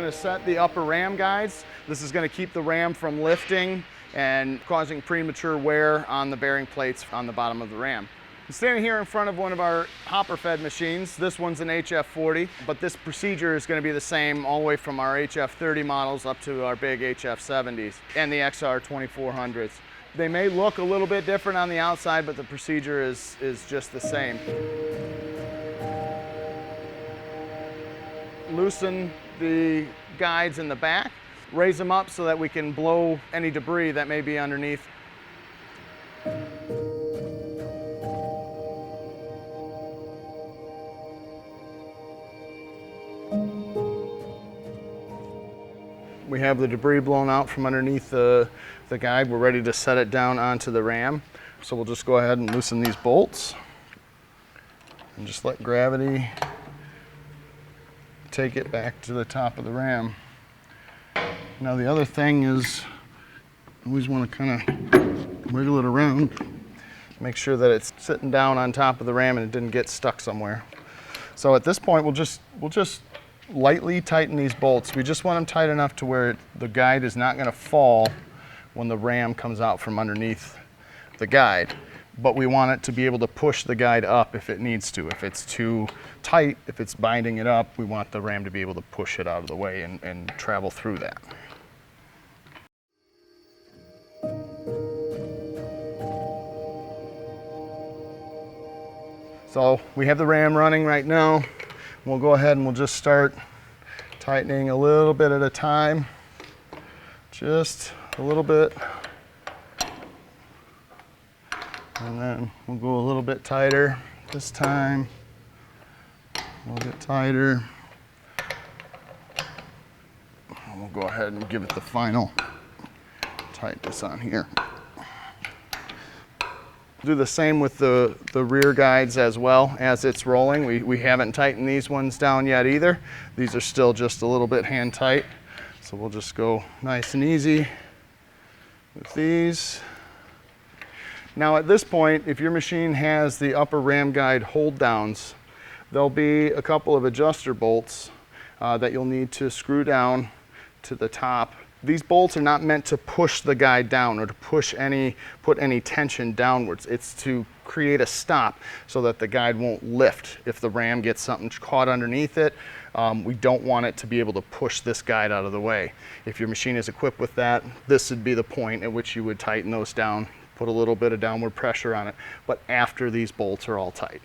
going to set the upper ram guides. This is going to keep the ram from lifting and causing premature wear on the bearing plates on the bottom of the ram. I'm standing here in front of one of our hopper fed machines. This one's an HF40, but this procedure is going to be the same all the way from our HF30 models up to our big HF70s and the XR2400s. They may look a little bit different on the outside, but the procedure is just the same. Loosen the guides in the back, raise them up so that we can blow any debris that may be underneath. We have the debris blown out from underneath the guide. We're ready to set it down onto the ram. So we'll just go ahead and loosen these bolts and just let gravity take it back to the top of the ram. Now the other thing is, you always want to kind of wiggle it around, make sure that it's sitting down on top of the ram and it didn't get stuck somewhere. So at this point, we'll just lightly tighten these bolts. We just want them tight enough to where the guide is not going to fall when the ram comes out from underneath the guide. But we want it to be able to push the guide up if it needs to. If it's too tight, if it's binding it up, we want the ram to be able to push it out of the way and travel through that. So we have the ram running right now. We'll go ahead and we'll just start tightening a little bit at a time. Just a little bit. And then we'll go a little bit tighter this time. A little bit tighter. And we'll go ahead and give it the final tightness on here. Do the same with the rear guides as well as it's rolling. We haven't tightened these ones down yet either. These are still just a little bit hand tight. So we'll just go nice and easy with these. Now at this point, if your machine has the upper ram guide hold downs, there'll be a couple of adjuster bolts that you'll need to screw down to the top. These bolts are not meant to push the guide down or to put any tension downwards. It's to create a stop so that the guide won't lift. If the ram gets something caught underneath it, we don't want it to be able to push this guide out of the way. If your machine is equipped with that, this would be the point at which you would tighten those down, put a little bit of downward pressure on it, but after these bolts are all tight.